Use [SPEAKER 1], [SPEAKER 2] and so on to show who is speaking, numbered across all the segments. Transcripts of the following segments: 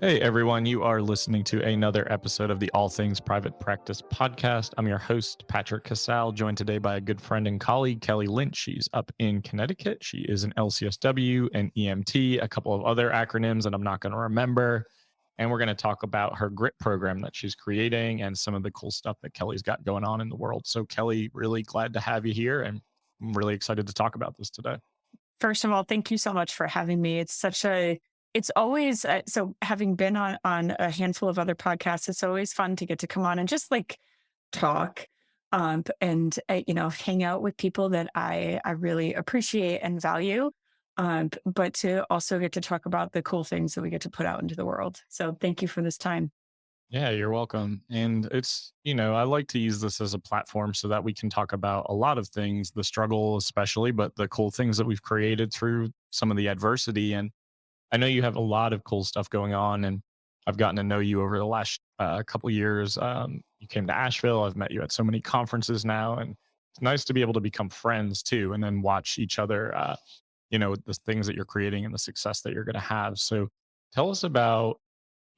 [SPEAKER 1] Hey everyone, you are listening to another episode of the All Things Private Practice podcast. I'm your host, Patrick.Casale, joined today by a good friend and colleague, Kelly Lynch. She's up in Connecticut. She is an LCSW, an EMT, a couple of other acronyms that I'm not going to remember. And we're going to talk about her GRIIT program that she's creating and some of the cool stuff that Kelly's got going on in the world. So, Kelly, really glad to have you here, and I'm really excited to talk about this today.
[SPEAKER 2] First of all, thank you so much for having me. It's always, so having been on a handful of other podcasts, it's always fun to get to come on and just like talk, and, hang out with people that I really appreciate and value. But to also get to talk about the cool things that we get to put out into the world. So thank you for this time.
[SPEAKER 1] Yeah, you're welcome. And I like to use this as a platform so that we can talk about a lot of things, the struggle especially, but the cool things that we've created through some of the adversity. And I know you have a lot of cool stuff going on, and I've gotten to know you over the last couple years. You came to Asheville. I've met you at so many conferences now, and it's nice to be able to become friends too, and then watch each other. The things that you're creating and the success that you're going to have. So, tell us about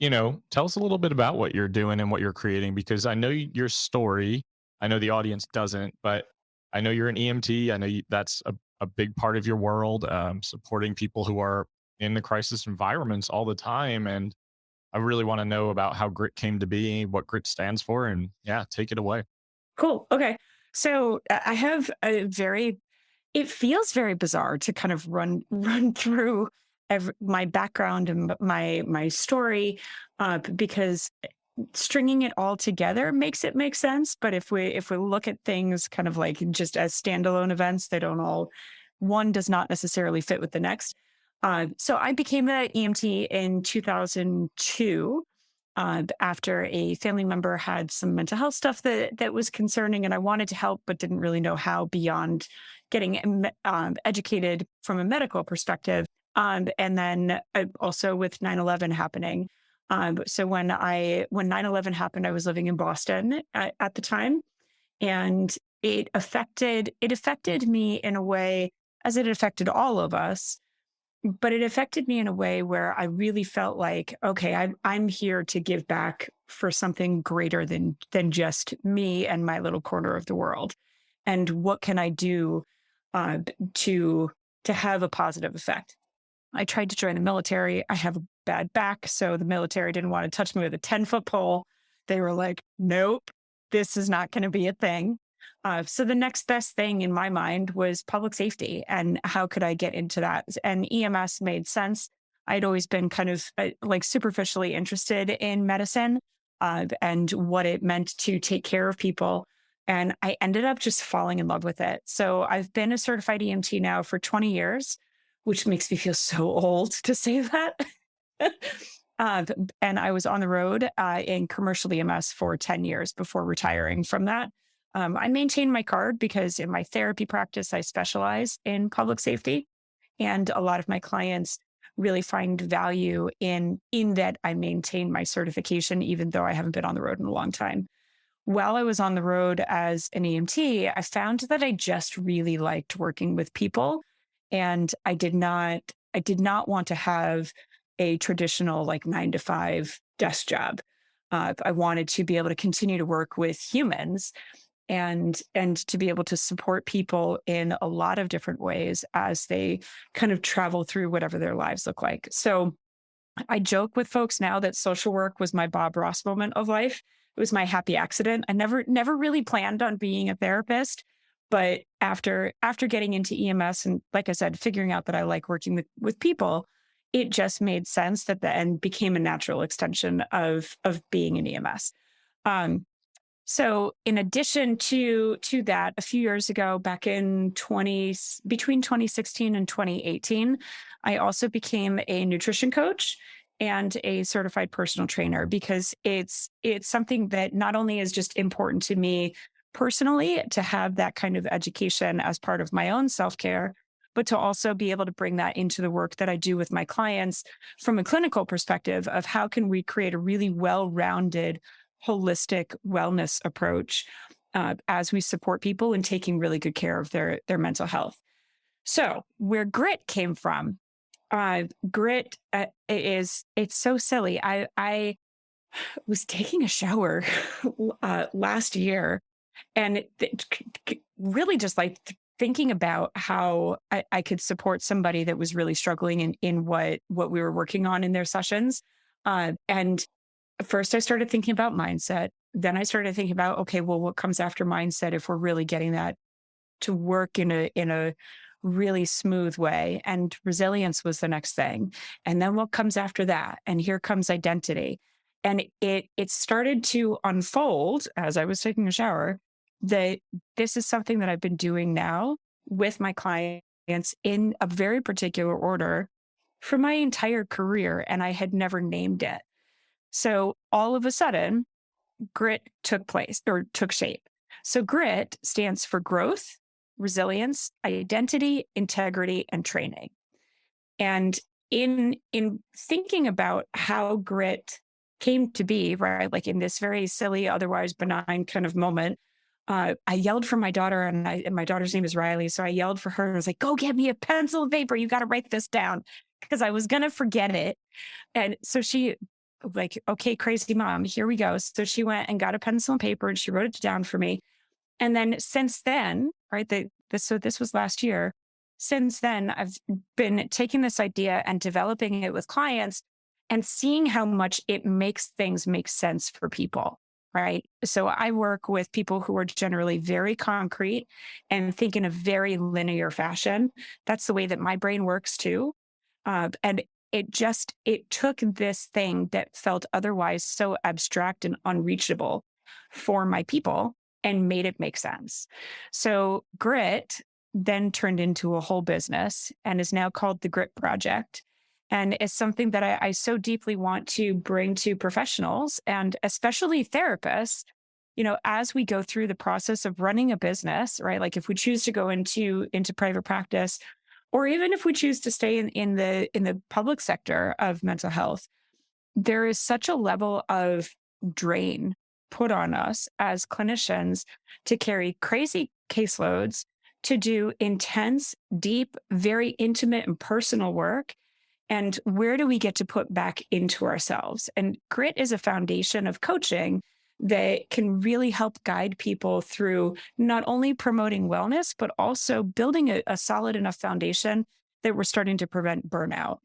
[SPEAKER 1] tell us a little bit about what you're doing and what you're creating, because I know your story. I know the audience doesn't, but I know you're an EMT. I know that's a big part of your world, supporting people who are in the crisis environments all the time. And I really want to know about how GRIT came to be, what GRIT stands for, and yeah, take it away.
[SPEAKER 2] Cool. Okay. So I have it feels very bizarre to kind of run through my background and my story, because stringing it all together makes it make sense. But if we look at things kind of like just as standalone events, they don't all one does not necessarily fit with the next. So I became an EMT in 2002, after a family member had some mental health stuff that was concerning, and I wanted to help, but didn't really know how beyond getting educated from a medical perspective. And then also with 9/11 happening. So when 9/11 happened, I was living in Boston at the time, and it affected me in a way as it affected all of us, but it affected me in a way where I really felt like, okay, I'm here to give back for something greater than just me and my little corner of the world. And what can I do uh, to to have a positive effect? I tried to join the military. I have a bad back, so the military didn't want to touch me with a 10-foot pole. They were like, "Nope, this is not going to be a thing." So the next best thing in my mind was public safety, and how could I get into that? And EMS made sense. I'd always been kind of like superficially interested in medicine, and what it meant to take care of people. And I ended up just falling in love with it. So I've been a certified EMT now for 20 years, which makes me feel so old to say that. Uh, and I was on the road in commercial EMS for 10 years before retiring from that. I maintain my card because in my therapy practice, I specialize in public safety. And a lot of my clients really find value in that I maintain my certification, even though I haven't been on the road in a long time. While I was on the road as an EMT, I found that I just really liked working with people. And I did not want to have a traditional like 9 to 5 desk job. I wanted to be able to continue to work with humans and to be able to support people in a lot of different ways as they kind of travel through whatever their lives look like. So I joke with folks now that social work was my Bob Ross moment of life. It was my happy accident. I never really planned on being a therapist, but after getting into EMS and like I said, figuring out that I like working with people, it just made sense that the end became a natural extension of being an EMS. Um, so in addition to that, a few years ago, back in 20 between 2016 and 2018, I also became a nutrition coach and a certified personal trainer because it's something that not only is just important to me personally to have that kind of education as part of my own self-care, but to also be able to bring that into the work that I do with my clients from a clinical perspective of how can we create a really well-rounded holistic wellness approach, as we support people in taking really good care of their mental health. So where grit came from Grit it's so silly. I was taking a shower last year, and really just like thinking about how I could support somebody that was really struggling in what we were working on in their sessions. And first, I started thinking about mindset. Then I started thinking about, okay, well, what comes after mindset if we're really getting that to work in a really smooth way? And resilience was the next thing. And then what comes after that? And here comes identity. And it started to unfold as I was taking a shower that this is something that I've been doing now with my clients in a very particular order for my entire career. And I had never named it. So all of a sudden, grit took place or took shape. So grit stands for growth, resilience, identity, integrity, and training. And in thinking about how grit came to be, right, like in this very silly, otherwise benign kind of moment, I yelled for my daughter, and my daughter's name is Riley. So I yelled for her and I was like, "Go get me a pencil and paper. You got to write this down," because I was gonna forget it. And so she like, "Okay, crazy mom, here we go." So she went and got a pencil and paper and she wrote it down for me. And then since then, right, this was last year. Since then, I've been taking this idea and developing it with clients and seeing how much it makes things make sense for people. Right. So I work with people who are generally very concrete and think in a very linear fashion. That's the way that my brain works too. And it took this thing that felt otherwise so abstract and unreachable for my people and made it make sense. So grit then turned into a whole business and is now called the Grit Project. And it's something that I so deeply want to bring to professionals and especially therapists. As we go through the process of running a business, right? Like if we choose to go into private practice, or even if we choose to stay in the public sector of mental health, there is such a level of drain put on us as clinicians to carry crazy caseloads, to do intense, deep, very intimate and personal work. And where do we get to put back into ourselves? And grit is a foundation of coaching that can really help guide people through not only promoting wellness, but also building a solid enough foundation that we're starting to prevent burnout.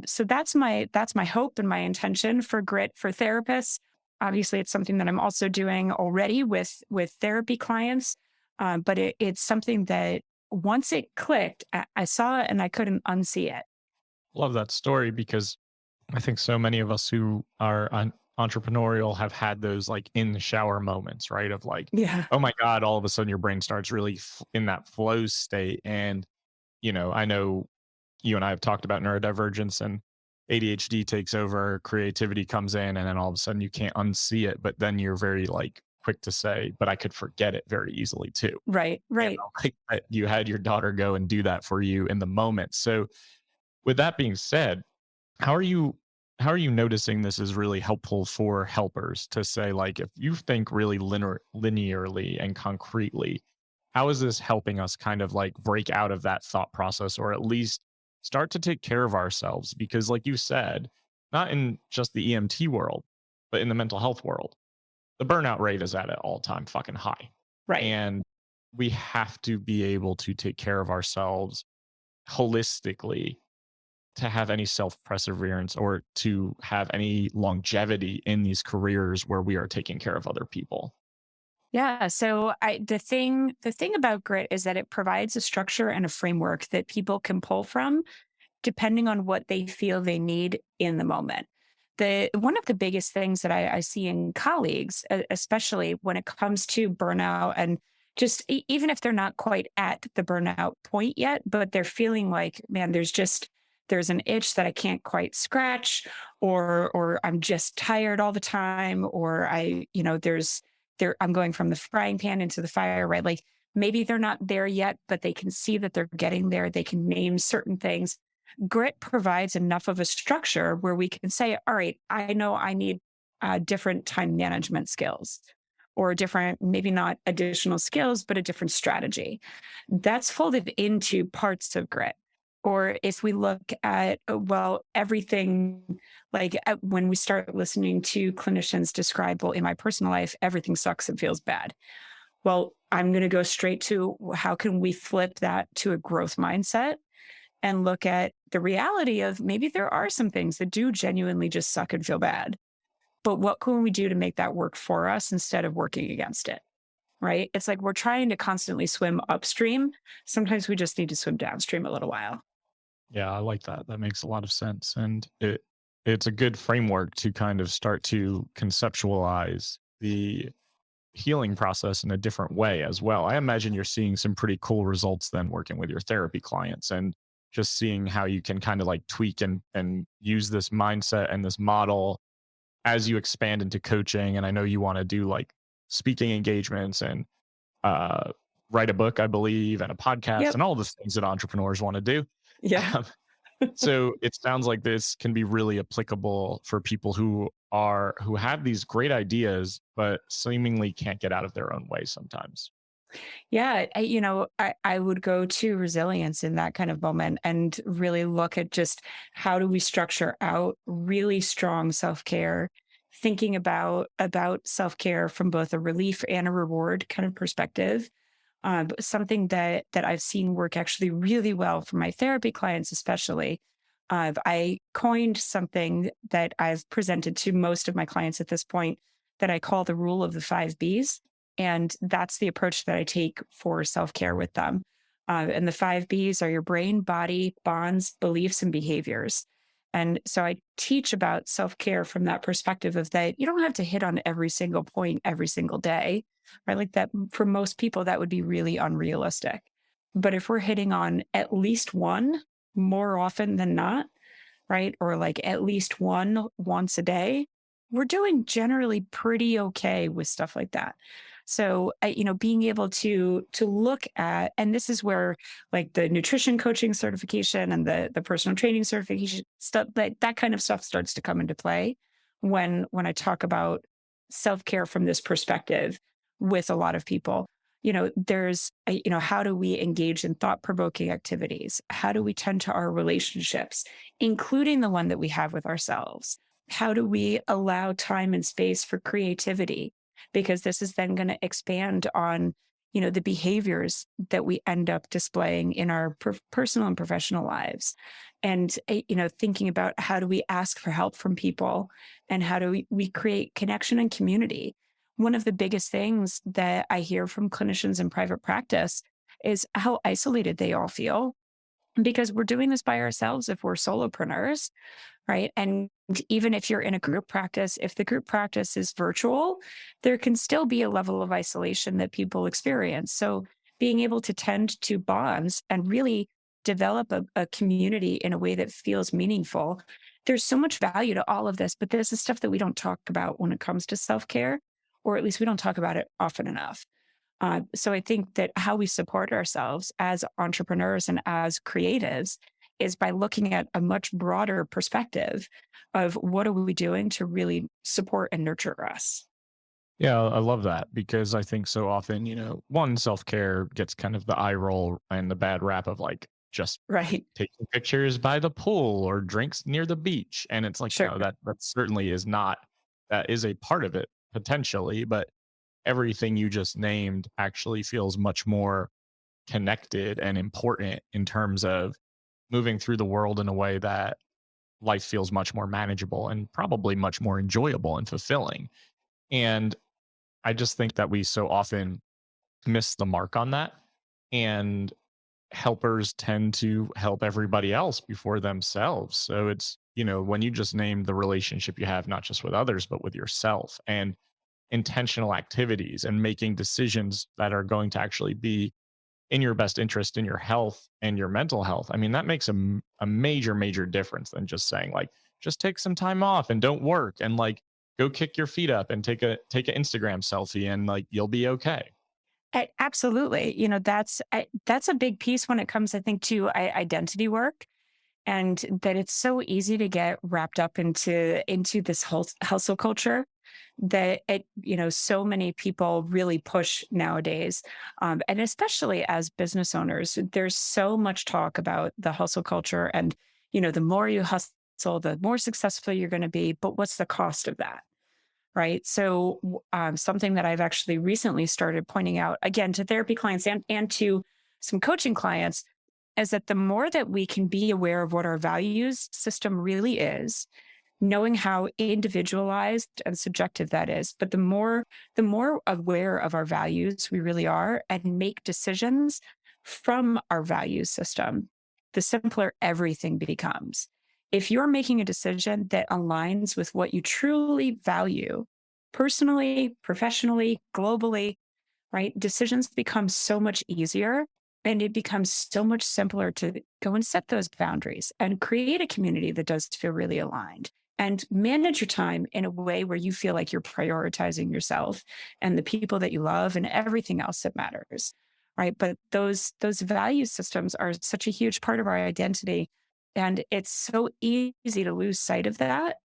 [SPEAKER 2] So that's my hope and my intention for grit for therapists. Obviously, it's something that I'm also doing already with therapy clients, but it's something that once it clicked, I saw it and I couldn't unsee it.
[SPEAKER 1] Love that story because I think so many of us who are entrepreneurial have had those like in the shower moments, right? Of like,
[SPEAKER 2] Yeah.
[SPEAKER 1] oh my God, all of a sudden your brain starts really in that flow state. And, I know you and I have talked about neurodivergence and ADHD takes over, creativity comes in, and then all of a sudden you can't unsee it. But then you're very like quick to say, but I could forget it very easily too.
[SPEAKER 2] Right. Right.
[SPEAKER 1] Like you had your daughter go and do that for you in the moment. So with that being said, how are you how are you noticing this is really helpful for helpers to say like if you think really linearly and concretely, how is this helping us kind of like break out of that thought process or at least start to take care of ourselves? Because like you said, not in just the EMT world, but in the mental health world, the burnout rate is at an all-time fucking high.
[SPEAKER 2] Right.
[SPEAKER 1] And we have to be able to take care of ourselves holistically to have any self perseverance or to have any longevity in these careers where we are taking care of other people.
[SPEAKER 2] Yeah. So the thing about grit is that it provides a structure and a framework that people can pull from depending on what they feel they need in the moment. The one of the biggest things that I see in colleagues, especially when it comes to burnout, and just even if they're not quite at the burnout point yet, but they're feeling like, man, there's an itch that I can't quite scratch, or I'm just tired all the time, or I'm going from the frying pan into the fire, right? Like maybe they're not there yet, but they can see that they're getting there. They can name certain things. Grit provides enough of a structure where we can say, all right, I know I need different time management skills or different, maybe not additional skills, but a different strategy. That's folded into parts of grit. Or if we look at, well, everything, like when we start listening to clinicians describe, well, in my personal life, everything sucks and feels bad. Well, I'm going to go straight to how can we flip that to a growth mindset and look at the reality of maybe there are some things that do genuinely just suck and feel bad. But what can we do to make that work for us instead of working against it? Right. It's like we're trying to constantly swim upstream. Sometimes we just need to swim downstream a little while.
[SPEAKER 1] Yeah, I like that. That makes a lot of sense. And it's a good framework to kind of start to conceptualize the healing process in a different way as well. I imagine you're seeing some pretty cool results then working with your therapy clients and just seeing how you can kind of like tweak and use this mindset and this model as you expand into coaching. And I know you want to do like speaking engagements and uh, write a book, I believe, and a podcast
[SPEAKER 2] Yep.
[SPEAKER 1] and all the things that entrepreneurs want to do.
[SPEAKER 2] Yeah.
[SPEAKER 1] Um, so it sounds like this can be really applicable for people who have these great ideas, but seemingly can't get out of their own way sometimes.
[SPEAKER 2] Yeah, I would go to resilience in that kind of moment and really look at just how do we structure out really strong self-care, thinking about self-care from both a relief and a reward kind of perspective. But something that I've seen work actually really well for my therapy clients, especially. I coined something that I've presented to most of my clients at this point that I call the rule of the 5 Bs. And that's the approach that I take for self care with them. And the 5 Bs are your brain, body, bonds, beliefs, and behaviors. And so I teach about self care from that perspective of that you don't have to hit on every single point every single day, right? Like that for most people, that would be really unrealistic. But if we're hitting on at least one more often than not, right? Or like at least one once a day, we're doing generally pretty okay with stuff like that. So, being able to look at, and this is where like the nutrition coaching certification and the personal training certification stuff, that kind of stuff starts to come into play when I talk about self care from this perspective with a lot of people. How do we engage in thought provoking activities? How do we tend to our relationships, including the one that we have with ourselves? How do we allow time and space for creativity? Because this is then going to expand on, the behaviors that we end up displaying in our personal and professional lives. And, thinking about how do we ask for help from people and how do we create connection and community. One of the biggest things that I hear from clinicians in private practice is how isolated they all feel because we're doing this by ourselves if we're solopreneurs, right? And even if you're in a group practice, if the group practice is virtual, there can still be a level of isolation that people experience. So being able to tend to bonds and really develop a community in a way that feels meaningful. There's so much value to all of this, but this is stuff that we don't talk about when it comes to self care, or at least we don't talk about it often enough. So I think that how we support ourselves as entrepreneurs and as creatives is by looking at a much broader perspective of what are we doing to really support and nurture us.
[SPEAKER 1] Yeah, I love that because I think so often, one, self care gets kind of the eye roll and the bad rap of like just
[SPEAKER 2] Right.
[SPEAKER 1] taking pictures by the pool or drinks near the beach. And it's like,
[SPEAKER 2] Sure.
[SPEAKER 1] no, that certainly is not, that is a part of it potentially, but everything you just named actually feels much more connected and important in terms of moving through the world in a way that life feels much more manageable and probably much more enjoyable and fulfilling. And I just think that we so often miss the mark on that. And helpers tend to help everybody else before themselves. So it's, when you just name the relationship you have, not just with others, but with yourself and intentional activities and making decisions that are going to actually be in your best interest in your health and your mental health. I mean, that makes a major, major difference than just saying like, just take some time off and don't work and like go kick your feet up and take an Instagram selfie and like you'll be okay.
[SPEAKER 2] Absolutely. That's a big piece when it comes, I think, to identity work, and that it's so easy to get wrapped up into this whole hustle culture. that so many people really push nowadays. And especially as business owners, there's so much talk about the hustle culture and, the more you hustle, the more successful you're going to be. But what's the cost of that? Right. So, something that I've actually recently started pointing out again to therapy clients and to some coaching clients is that the more that we can be aware of what our values system really is, knowing how individualized and subjective that is, but the more aware of our values we really are and make decisions from our value system, the simpler everything becomes. If you're making a decision that aligns with what you truly value, personally, professionally, globally, right? Decisions become so much easier and it becomes so much simpler to go and set those boundaries and create a community that does feel really aligned and manage your time in a way where you feel like you're prioritizing yourself and the people that you love and everything else that matters. Right. But those value systems are such a huge part of our identity. And it's so easy to lose sight of that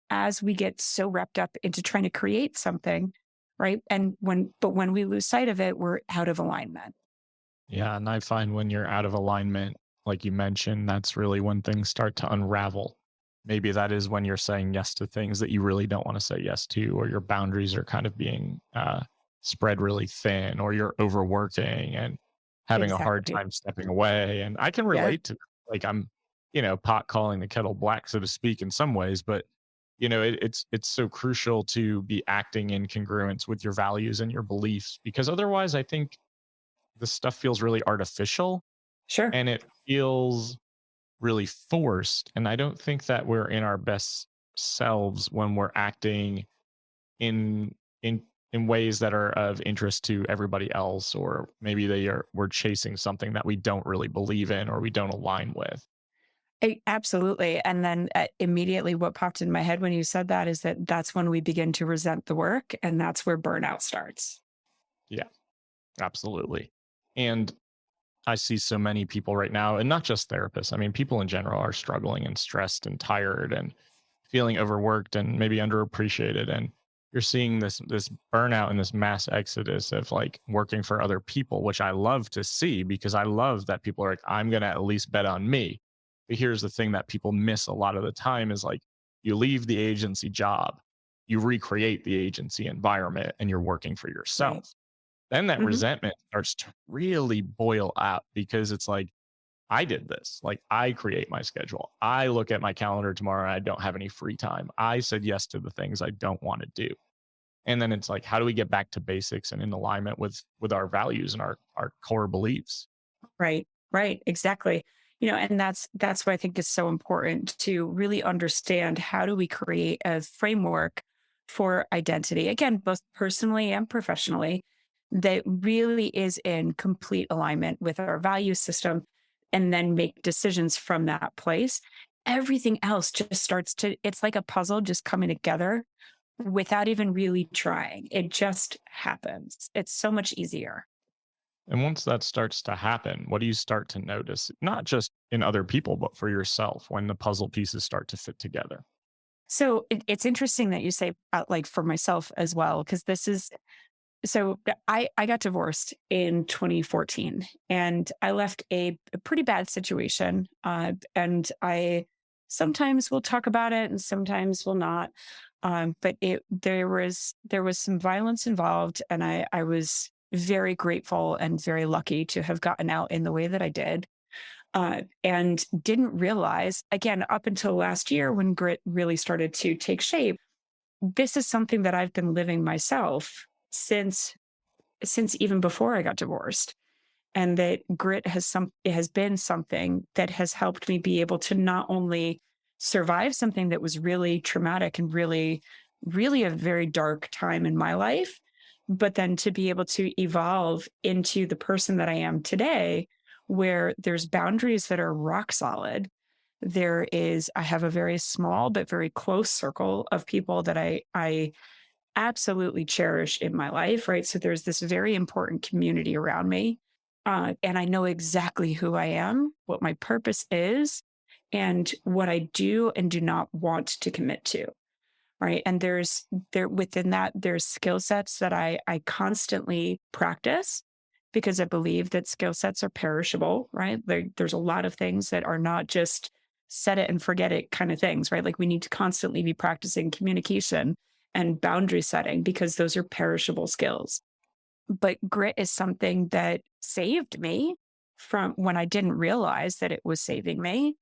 [SPEAKER 2] as we get so wrapped up into trying to create something, right? But when we lose sight of it, we're out of alignment.
[SPEAKER 1] Yeah, and I find when you're out of alignment, like you mentioned, that's really when things start to unravel. Maybe that is when you're saying yes to things that you really don't want to say yes to, or your boundaries are kind of being spread really thin, or you're overworking and having a hard
[SPEAKER 2] Exactly.
[SPEAKER 1] time stepping away. And I can
[SPEAKER 2] Yeah,
[SPEAKER 1] relate to like I'm, pot calling the kettle black, so to speak, in some ways, but it's so crucial to be acting in congruence with your values and your beliefs because otherwise, I think this stuff feels really artificial
[SPEAKER 2] sure.
[SPEAKER 1] and it feels really forced. And I don't think that we're in our best selves when we're acting in in in ways that are of interest to everybody else, or maybe we're chasing something that we don't really believe in or we don't align with.
[SPEAKER 2] Absolutely. And then immediately what popped in my head when you said that is that that's when we begin to resent the work and that's where burnout starts.
[SPEAKER 1] Yeah, absolutely. And I see so many people right now, and not just therapists. I mean, people in general are struggling and stressed and tired and feeling overworked and maybe underappreciated. And you're seeing this burnout and this mass exodus of like working for other people, which I love to see because I love that people are like, I'm gonna at least bet on me. But here's the thing that people miss a lot of the time is like you leave the agency job, you recreate the agency environment, and you're working for
[SPEAKER 2] Right.
[SPEAKER 1] yourself. Then that
[SPEAKER 2] Hmm.
[SPEAKER 1] resentment starts to really boil out because it's like, I did this. Like, I create my schedule. I look at my calendar tomorrow and I don't have any free time. I said yes to the things I don't want to do. And then it's like, how do we get back to basics and in alignment with our values and our core beliefs?
[SPEAKER 2] Right. Right. Exactly. And that's why I think it's so important to really understand how do we create a framework for identity, again, both personally and professionally, that really is in complete alignment with our value system, and then make decisions from that place. Everything else just starts to, it's like a puzzle just coming together without even really trying. It just happens. It's so much easier.
[SPEAKER 1] And once that starts to happen, what do you start to notice? Not just in other people, but for yourself when the puzzle pieces start to fit together?
[SPEAKER 2] So it's interesting that you say, like for myself as well, because this is so I got divorced in 2014 and I left a pretty bad situation. And I sometimes will talk about it and sometimes will not. But there was some violence involved, and I was very grateful and very lucky to have gotten out in the way that I did. And didn't realize, again, up until last year when grit really started to take shape, this is something that I've been living myself since even before I got divorced. And that grit has been something that has helped me be able to not only survive something that was really traumatic and really, really a very dark time in my life, but then to be able to evolve into the person that I am today, where there's boundaries that are rock solid. I have a very small but very close circle of people that I absolutely cherish in my life, right? So there's this very important community around me. And I know exactly who I am, what my purpose is, and what I do and do not want to commit to. right? And there within that, there's skill sets that I constantly practice because I believe that skill sets are perishable, right? There's a lot of things that are not just set it and forget it kind of things, right? Like we need to constantly be practicing communication and boundary setting because those are perishable skills. But grit is something that saved me from when I didn't realize that it was saving me.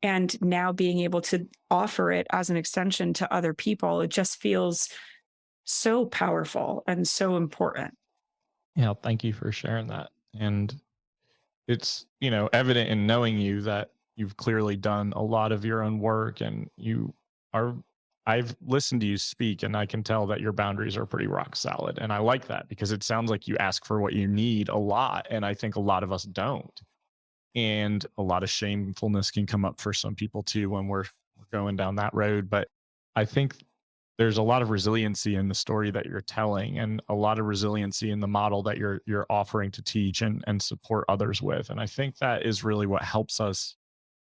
[SPEAKER 2] And now being able to offer it as an extension to other people, it just feels so powerful and so important.
[SPEAKER 1] Yeah, thank you for sharing that. And it's, evident in knowing you that you've clearly done a lot of your own work and you are I've listened to you speak and I can tell that your boundaries are pretty rock solid. And I like that because it sounds like you ask for what you need a lot. And I think a lot of us don't. And a lot of shamefulness can come up for some people too when we're going down that road. But I think there's a lot of resiliency in the story that you're telling and a lot of resiliency in the model that you're offering to teach and support others with. And I think that is really what helps us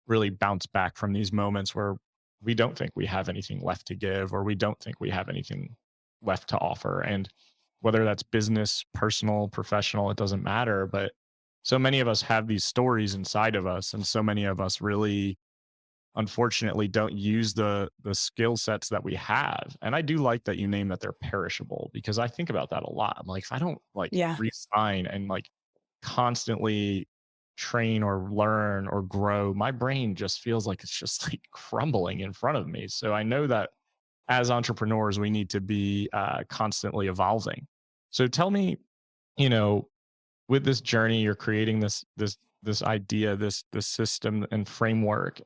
[SPEAKER 1] really bounce back from these moments where we don't think we have anything left to give or we don't think we have anything left to offer. And whether that's business, personal, professional, it doesn't matter. But so many of us have these stories inside of us, and so many of us really unfortunately don't use the skill sets that we have. And I do like that you name that they're perishable because I think about that a lot. I'm like, if I don't like
[SPEAKER 2] Yeah.
[SPEAKER 1] resign and like constantly train or learn or grow, my brain just feels like it's just like crumbling in front of me. So I know that as entrepreneurs, we need to be constantly evolving. So tell me, you know, with this journey, you're creating this idea, this system and framework,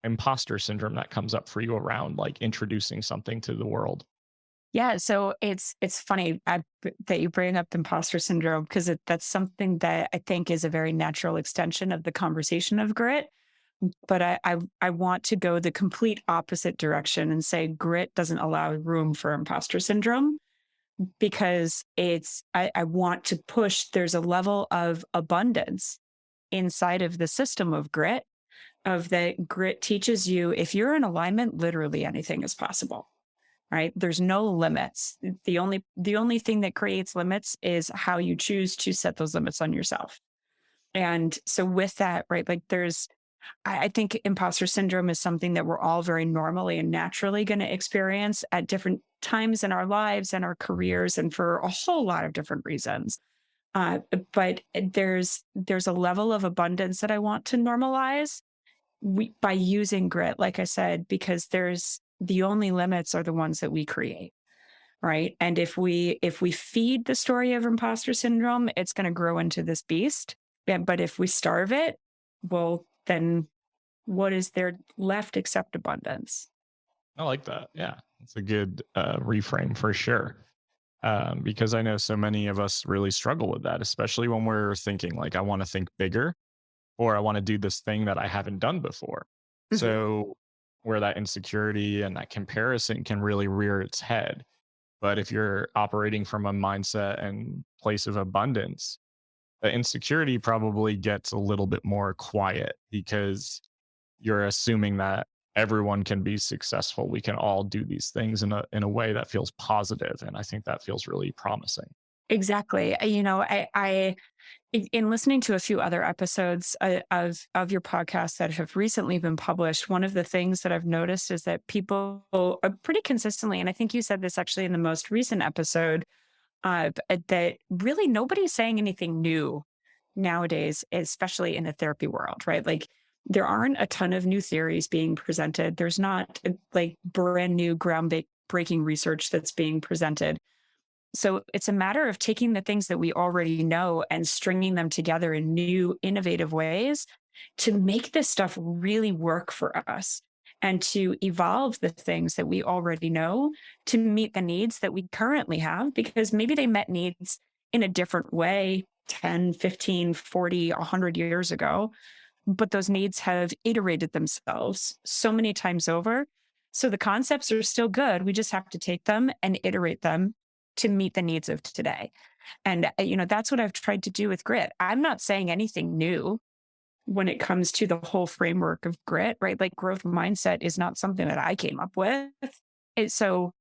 [SPEAKER 1] imposter syndrome that comes up for you around like introducing something to the world.
[SPEAKER 2] Yeah, so it's funny that you bring up imposter syndrome because that's something that I think is a very natural extension of the conversation of grit. But I want to go the complete opposite direction and say grit doesn't allow room for imposter syndrome because I want to push. There's a level of abundance inside of the system of grit. Of that grit teaches you if you're in alignment, literally anything is possible, right? There's no limits. The only thing that creates limits is how you choose to set those limits on yourself. And so with that, right, like I think imposter syndrome is something that we're all very normally and naturally going to experience at different times in our lives and our careers and for a whole lot of different reasons. But there's a level of abundance that I want to normalize by using grit, like I said, because there's the only limits are the ones that we create, right? And if we feed the story of imposter syndrome, it's going to grow into this beast. But if we starve it, well, then what is there left except abundance?
[SPEAKER 1] I like that. Yeah, it's a good reframe for sure. Because I know so many of us really struggle with that, especially when we're thinking like, I want to think bigger or I want to do this thing that I haven't done before.
[SPEAKER 2] Mhm.
[SPEAKER 1] So where that insecurity and that comparison can really rear its head. But if you're operating from a mindset and place of abundance, the insecurity probably gets a little bit more quiet because you're assuming that everyone can be successful. We can all do these things in a way that feels positive, and I think that feels really promising.
[SPEAKER 2] Exactly. In listening to a few other episodes of your podcast that have recently been published, one of the things that I've noticed is that people are pretty consistently, and I think you said this actually in the most recent episode, that really nobody's saying anything new nowadays, especially in the therapy world, right? Like there aren't a ton of new theories being presented. There's not like brand new breaking research that's being presented. So it's a matter of taking the things that we already know and stringing them together in new, innovative ways to make this stuff really work for us and to evolve the things that we already know to meet the needs that we currently have, because maybe they met needs in a different way 10, 15, 40, 100 years ago, but those needs have iterated themselves so many times over. So the concepts are still good. We just have to take them and iterate them to meet the needs of today. And, that's what I've tried to do with grit. I'm not saying anything new when it comes to the whole framework of grit, right? Like growth mindset is not something that I came up with. So,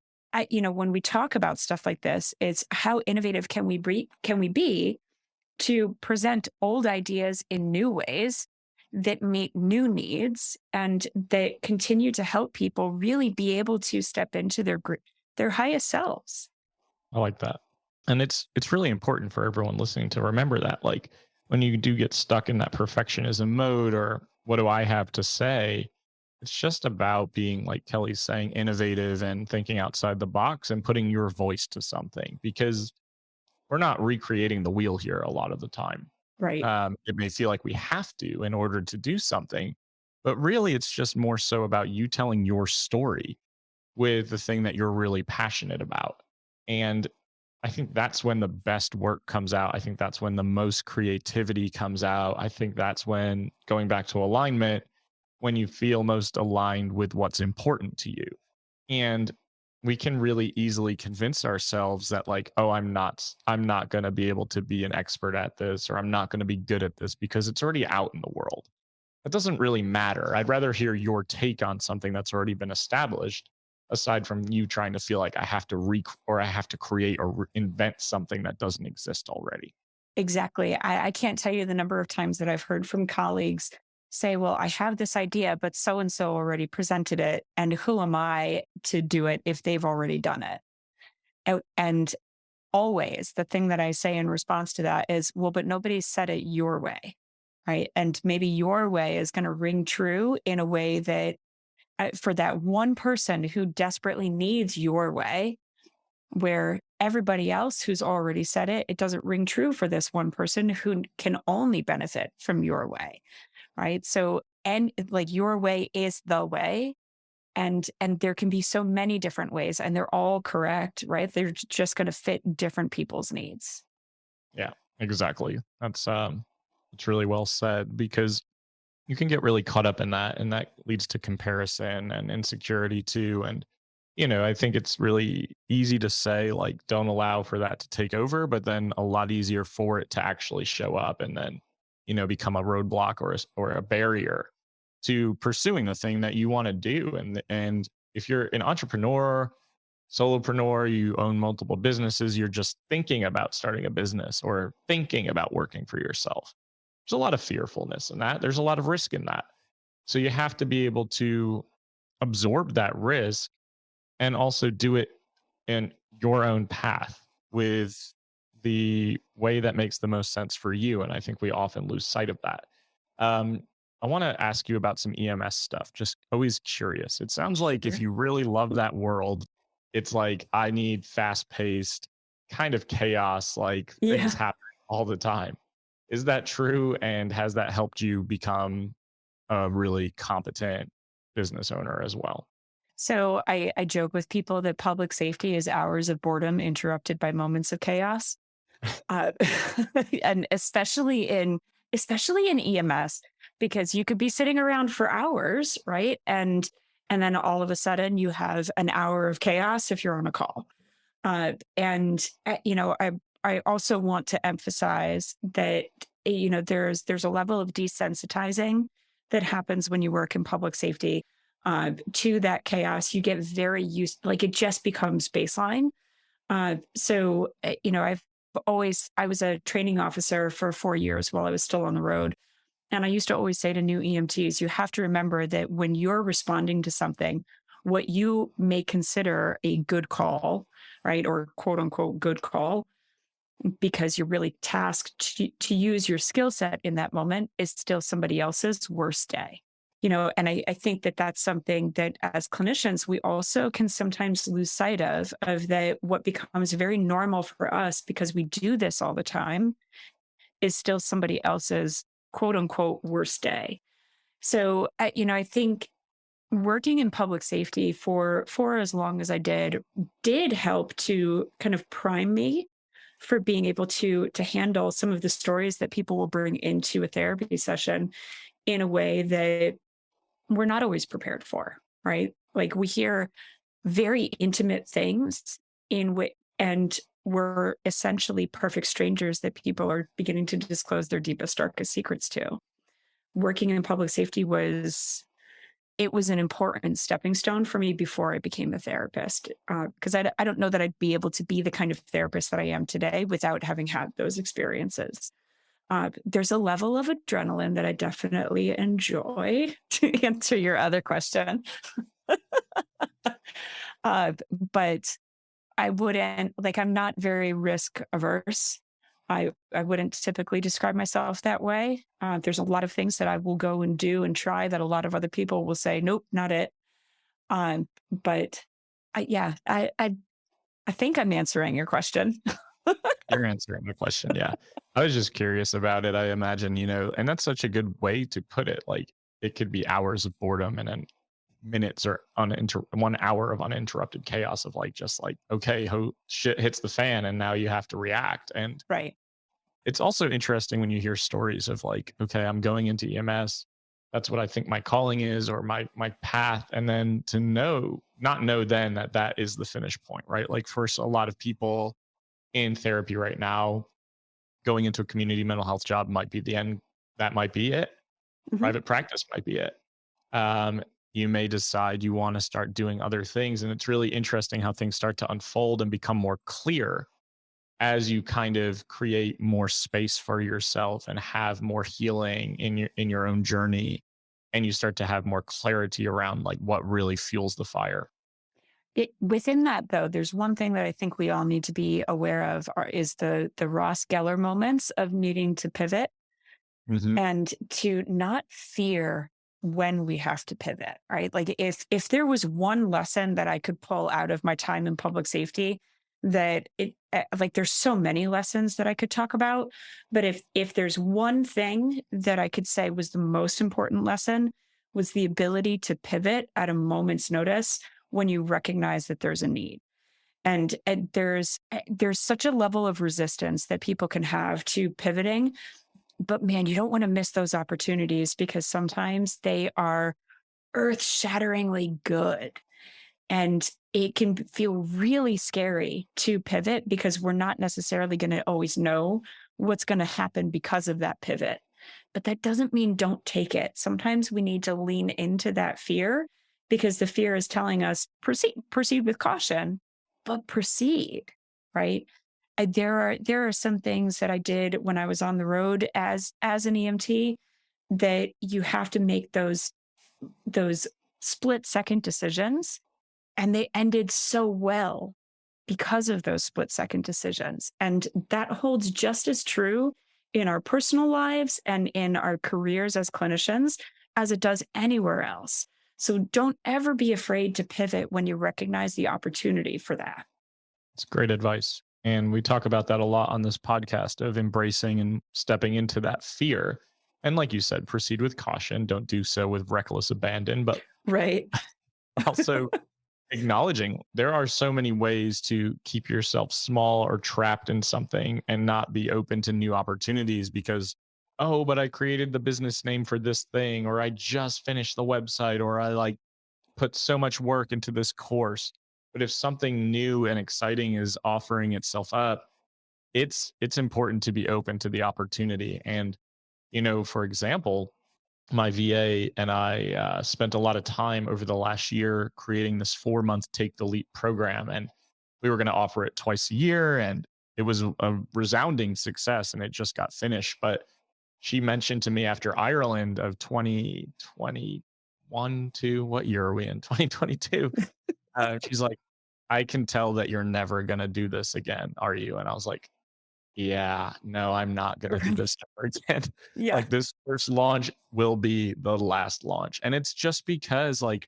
[SPEAKER 2] when we talk about stuff like this, it's how innovative can we be to present old ideas in new ways that meet new needs and that continue to help people really be able to step into their highest selves.
[SPEAKER 1] I like that. And it's really important for everyone listening to remember that, like, when you do get stuck in that perfectionism mode or what do I have to say, it's just about being, like Kelly's saying, innovative and thinking outside the box and putting your voice to something, because we're not recreating the wheel here a lot of the time.
[SPEAKER 2] Right.
[SPEAKER 1] It may feel like we have to in order to do something, but really it's just more so about you telling your story with the thing that you're really passionate about. And I think that's when the best work comes out. I think that's when the most creativity comes out. I think that's when, going back to alignment, when you feel most aligned with what's important to you. And we can really easily convince ourselves that, like, oh, I'm not going to be able to be an expert at this, or I'm not going to be good at this because it's already out in the world. That doesn't really matter. I'd rather hear your take on something that's already been established, aside from you trying to feel like I have to or I have to create or invent something that doesn't exist already.
[SPEAKER 2] Exactly. I can't tell you the number of times that I've heard from colleagues say, well, I have this idea, but so and so already presented it. And who am I to do it if they've already done it? And always the thing that I say in response to that is, well, but nobody said it your way. Right. And maybe your way is going to ring true in a way that for that one person who desperately needs your way, where everybody else who's already said it, it doesn't ring true for this one person who can only benefit from your way. Right. So, and like your way is the way. And there can be so many different ways and they're all correct, right? They're just going to fit different people's needs.
[SPEAKER 1] Yeah, exactly. It's really well said, because you can get really caught up in that, and that leads to comparison and insecurity too. And I think it's really easy to say, like, don't allow for that to take over, but then a lot easier for it to actually show up and then become a roadblock or a barrier to pursuing the thing that you want to do. And if you're an entrepreneur, solopreneur, you own multiple businesses, you're just thinking about starting a business or thinking about working for yourself, there's a lot of fearfulness in that. There's a lot of risk in that. So you have to be able to absorb that risk and also do it in your own path with the way that makes the most sense for you. And I think we often lose sight of that. Um, I want to ask you about some EMS stuff. Just always curious. It sounds like if
[SPEAKER 2] Sure.
[SPEAKER 1] you really love that world, it's like, I need fast paced kind of chaos, like things
[SPEAKER 2] Yeah.
[SPEAKER 1] happen all the time. Is that true? And has that helped you become a really competent business owner as well?
[SPEAKER 2] So I joke with people that public safety is hours of boredom interrupted by moments of chaos. Uh, and especially in EMS, because you could be sitting around for hours, right? And then all of a sudden you have an hour of chaos if you're on a call. I also want to emphasize that there's a level of desensitizing that happens when you work in public safety to that chaos. You get very used, like it just becomes baseline. I was a training officer for 4 years while I was still on the road. And I used to always say to new EMTs, you have to remember that when you're responding to something, what you may consider a good call, right? Or quote unquote good call, because you're really tasked to use your skill set in that moment, is still somebody else's worst day. And I think that that's something that as clinicians, we also can sometimes lose sight of that what becomes very normal for us because we do this all the time is still somebody else's quote unquote worst day. So, I think working in public safety for as long as I did help to kind of prime me for being able to handle some of the stories that people will bring into a therapy session in a way that we're not always prepared for, right? Like we hear very intimate things in which, and we're essentially perfect strangers that people are beginning to disclose their deepest, darkest secrets to. Working in public safety was it was an important stepping stone for me before I became a therapist. Because I don't know that I'd be able to be the kind of therapist that I am today without having had those experiences. There's a level of adrenaline that I definitely enjoy to answer your other question. But I wouldn't like I'm not very risk averse. I wouldn't typically describe myself that way. There's a lot of things that I will go and do and try that a lot of other people will say, nope, not it. But yeah, I think I'm answering your question.
[SPEAKER 1] You're answering the question. Yeah. I was just curious about it. I imagine, and that's such a good way to put it. Like it could be hours of boredom and then minutes or 1 hour of uninterrupted chaos of like, just like, okay, shit hits the fan and now you have to react. And
[SPEAKER 2] Right.
[SPEAKER 1] it's also interesting when you hear stories of like, okay, I'm going into EMS. That's what I think my calling is or my path. And then to not know then that that is the finish point, right? Like for a lot of people in therapy right now, going into a community mental health job might be the end. That might be it.
[SPEAKER 2] Mhm.
[SPEAKER 1] Private practice might be it. You may decide you want to start doing other things. And it's really interesting how things start to unfold and become more clear as you kind of create more space for yourself and have more healing in your own journey. And you start to have more clarity around like what really fuels the fire.
[SPEAKER 2] Within that, though, there's one thing that I think we all need to be aware of is the Ross Geller moments of needing to pivot
[SPEAKER 1] Hmm.
[SPEAKER 2] and to not fear when we have to pivot, right? Like if there was one lesson that I could pull out of my time in public safety, that like there's so many lessons that I could talk about, but if there's one thing that I could say was the most important lesson was the ability to pivot at a moment's notice when you recognize that there's a need. And there's such a level of resistance that people can have to pivoting, but man, you don't want to miss those opportunities because sometimes they are earth shatteringly good. And it can feel really scary to pivot because we're not necessarily going to always know what's going to happen because of that pivot. But that doesn't mean don't take it. Sometimes we need to lean into that fear because the fear is telling us proceed with caution, but proceed, right? There are some things that I did when I was on the road as an EMT that you have to make those split second decisions, and they ended so well because of those split second decisions. And that holds just as true in our personal lives and in our careers as clinicians as it does anywhere else. So don't ever be afraid to pivot when you recognize the opportunity for that.
[SPEAKER 1] It's great advice. And we talk about that a lot on this podcast of embracing and stepping into that fear. And like you said, proceed with caution. Don't do so with reckless abandon, but
[SPEAKER 2] Right.
[SPEAKER 1] also acknowledging there are so many ways to keep yourself small or trapped in something and not be open to new opportunities because, oh, but I created the business name for this thing, or I just finished the website, or I like put so much work into this course. But if something new and exciting is offering itself up, it's important to be open to the opportunity. And, for example, my VA and I spent a lot of time over the last year creating this 4 month Take the Leap program. And we were going to offer it twice a year. And it was a resounding success and it just got finished. But she mentioned to me after Ireland of 2021 to what year are we in? 2022. She's like, I can tell that you're never going to do this again, are you? And I was like, yeah, no, I'm not gonna do this ever again.
[SPEAKER 2] Yeah.
[SPEAKER 1] Like, this first launch will be the last launch, and it's just because, like,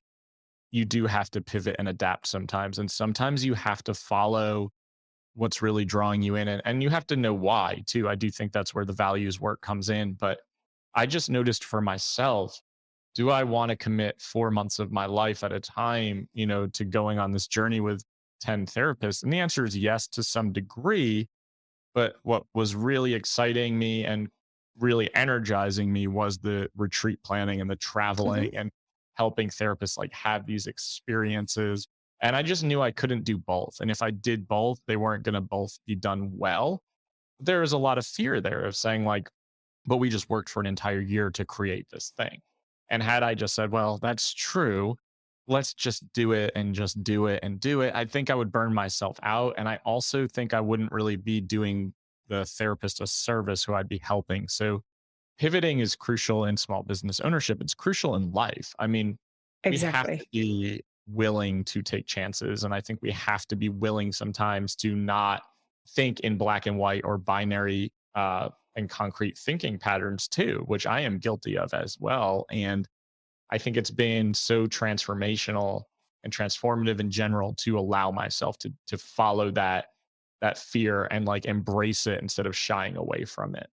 [SPEAKER 1] you do have to pivot and adapt sometimes, and sometimes you have to follow what's really drawing you in, and you have to know why too. I do think that's where the values work comes in, but I just noticed for myself, do I wanna commit 4 months of my life at a time, to going on this journey with 10 therapists? And the answer is yes to some degree, but what was really exciting me and really energizing me was the retreat planning and the
[SPEAKER 2] Mhm.
[SPEAKER 1] traveling and helping therapists like have these experiences. And I just knew I couldn't do both. And if I did both, they weren't going to both be done well. There was a lot of fear there of saying, like, but we just worked for an entire year to create this thing. And had I just said, well, that's true, let's just do it and just do it and do it, I think I would burn myself out. And I also think I wouldn't really be doing the therapist a service who I'd be helping. So pivoting is crucial in small business ownership. It's crucial in life. I mean, we have
[SPEAKER 2] Exactly.
[SPEAKER 1] to be willing to take chances. And I think we have to be willing sometimes to not think in black and white or binary and concrete thinking patterns too, which I am guilty of as well. And I think it's been so transformational and transformative in general to allow myself to follow that fear and like embrace it instead of shying away from it.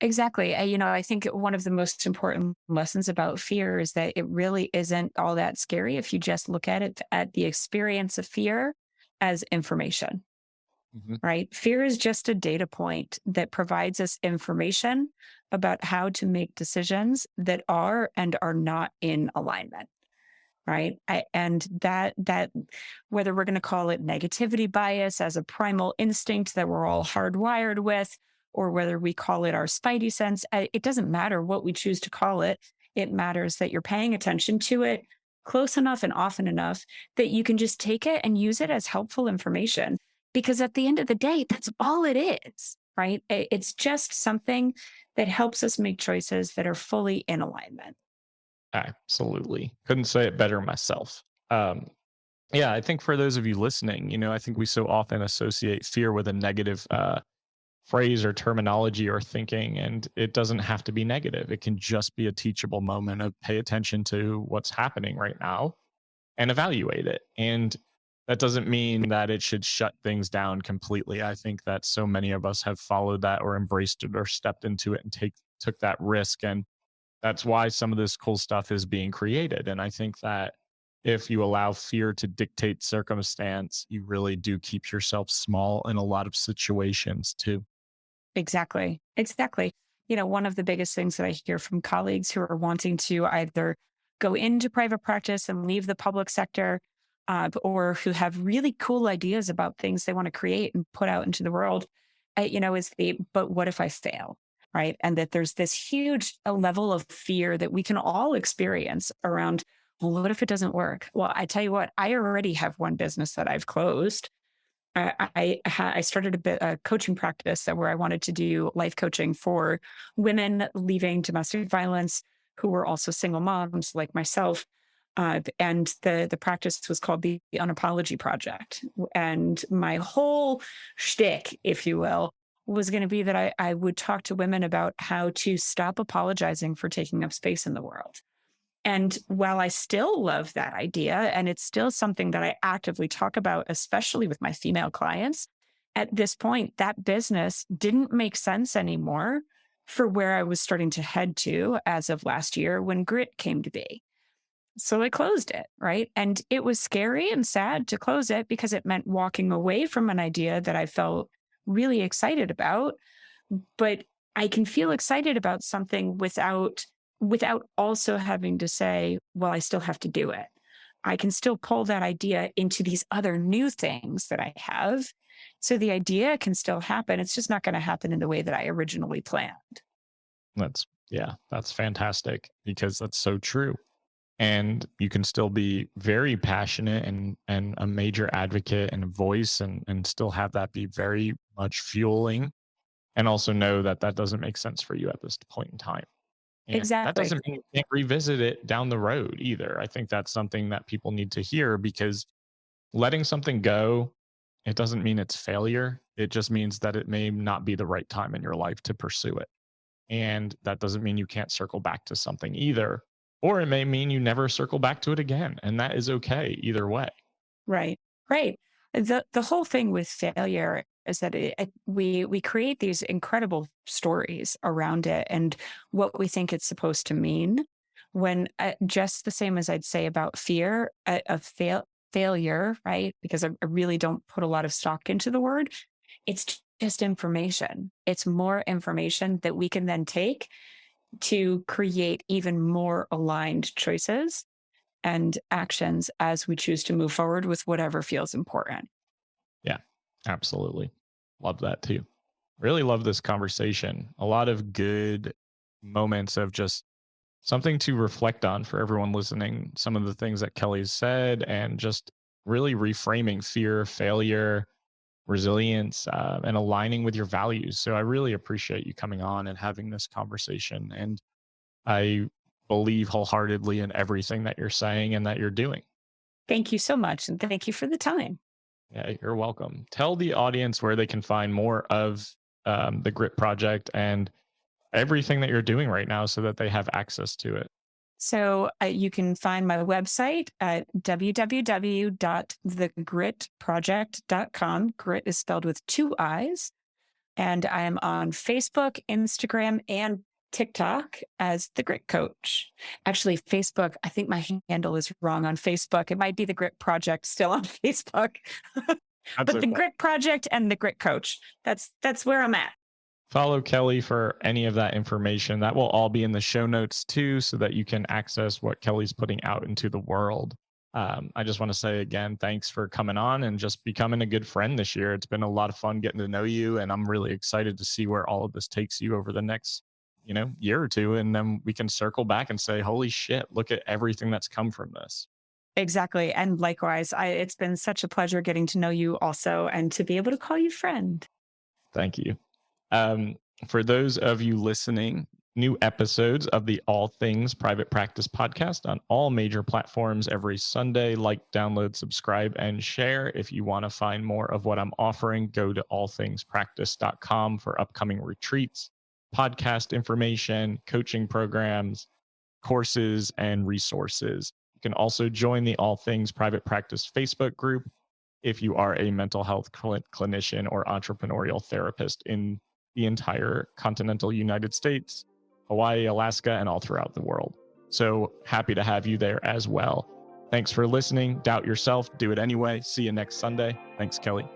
[SPEAKER 2] Exactly. I think one of the most important lessons about fear is that it really isn't all that scary if you just look at it at the experience of fear as information,
[SPEAKER 1] Mhm.
[SPEAKER 2] right? Fear is just a data point that provides us information about how to make decisions that are and are not in alignment. Right. And that whether we're going to call it negativity bias as a primal instinct that we're all hardwired with, or whether we call it our spidey sense, it doesn't matter what we choose to call it. It matters that you're paying attention to it close enough and often enough that you can just take it and use it as helpful information. Because at the end of the day, that's all it is. Right. It's just something that helps us make choices that are fully in alignment.
[SPEAKER 1] Absolutely. Couldn't say it better myself. Um, yeah, I think for those of you listening, I think we so often associate fear with a negative phrase or terminology or thinking, and it doesn't have to be negative. It can just be a teachable moment of pay attention to what's happening right now and evaluate it. And that doesn't mean that it should shut things down completely. I think that so many of us have followed that or embraced it or stepped into it and took that risk. And that's why some of this cool stuff is being created. And I think that if you allow fear to dictate circumstance, you really do keep yourself small in a lot of situations too.
[SPEAKER 2] Exactly. Exactly. One of the biggest things that I hear from colleagues who are wanting to either go into private practice and leave the public sector, or who have really cool ideas about things they want to create and put out into the world, is but what if I fail? Right. And that there's this huge level of fear that we can all experience around, well, what if it doesn't work? Well, I tell you what, I already have one business that I've closed. I started a coaching practice that where I wanted to do life coaching for women leaving domestic violence who were also single moms like myself. And the practice was called the Unapology Project. And my whole shtick, if you will, was going to be that I would talk to women about how to stop apologizing for taking up space in the world. And while I still love that idea, and it's still something that I actively talk about, especially with my female clients, at this point, that business didn't make sense anymore for where I was starting to head to as of last year when GRIIT came to be. So I closed it, right? And it was scary and sad to close it because it meant walking away from an idea that I felt really excited about, but I can feel excited about something without also having to say, well, I still have to do it. I can still pull that idea into these other new things that I have. So the idea can still happen. It's just not going to happen in the way that I originally planned.
[SPEAKER 1] Yeah, that's fantastic because that's so true. And you can still be very passionate and a major advocate and a voice and still have that be very much fueling and also know that that doesn't make sense for you at this point in time. And that
[SPEAKER 2] Exactly.
[SPEAKER 1] doesn't mean you can't revisit it down the road either. I think that's something that people need to hear because letting something go, it doesn't mean it's failure. It just means that it may not be the right time in your life to pursue it. And that doesn't mean you can't circle back to something either. Or it may mean you never circle back to it again. And that is okay either way.
[SPEAKER 2] Right. Right. The whole thing with failure is that we create these incredible stories around it and what we think it's supposed to mean. When just the same as I'd say about fear, failure, right? Because I really don't put a lot of stock into the word. It's just information. It's more information that we can then take to create even more aligned choices and actions as we choose to move forward with whatever feels important.
[SPEAKER 1] Yeah, absolutely. Love that too. Really love this conversation. A lot of good moments of just something to reflect on for everyone listening. Some of the things that Kelly's said, and just really reframing fear, failure, resilience, and aligning with your values. So I really appreciate you coming on and having this conversation. And I believe wholeheartedly in everything that you're saying and that you're doing.
[SPEAKER 2] Thank you so much. And thank you for the time.
[SPEAKER 1] Yeah, you're welcome. Tell the audience where they can find more of the Grit Project and everything that you're doing right now so that they have access to it.
[SPEAKER 2] So you can find my website at www.thegritproject.com. Grit is spelled with two I's. And I am on Facebook, Instagram, and TikTok as the Grit Coach. Actually, Facebook, I think my handle is wrong on Facebook. It might be the Grit Project still on Facebook,
[SPEAKER 1] That's
[SPEAKER 2] but the
[SPEAKER 1] okay.
[SPEAKER 2] Grit Project and the Grit Coach. That's where I'm at.
[SPEAKER 1] Follow Kelly for any of that information. That will all be in the show notes too, so that you can access what Kelly's putting out into the world. I just want to say again, thanks for coming on and just becoming a good friend this year. It's been a lot of fun getting to know you, and I'm really excited to see where all of this takes you over the next, year or two. And then we can circle back and say, holy shit, look at everything that's come from this.
[SPEAKER 2] Exactly. And likewise, it's been such a pleasure getting to know you also and to be able to call you friend.
[SPEAKER 1] Thank you. Um, for those of you listening, new episodes of the All Things Private Practice podcast on all major platforms every Sunday. Like, download, subscribe, and share. If you want to find more of what I'm offering, go to allthingspractice.com for upcoming retreats, podcast information, coaching programs, courses, and resources. You can also join the All Things Private Practice Facebook group if you are a mental health clinician or entrepreneurial therapist in the entire continental United States, Hawaii, Alaska, and all throughout the world. So happy to have you there as well. Thanks for listening. Doubt yourself, do it anyway. See you next Sunday. Thanks, Kelly.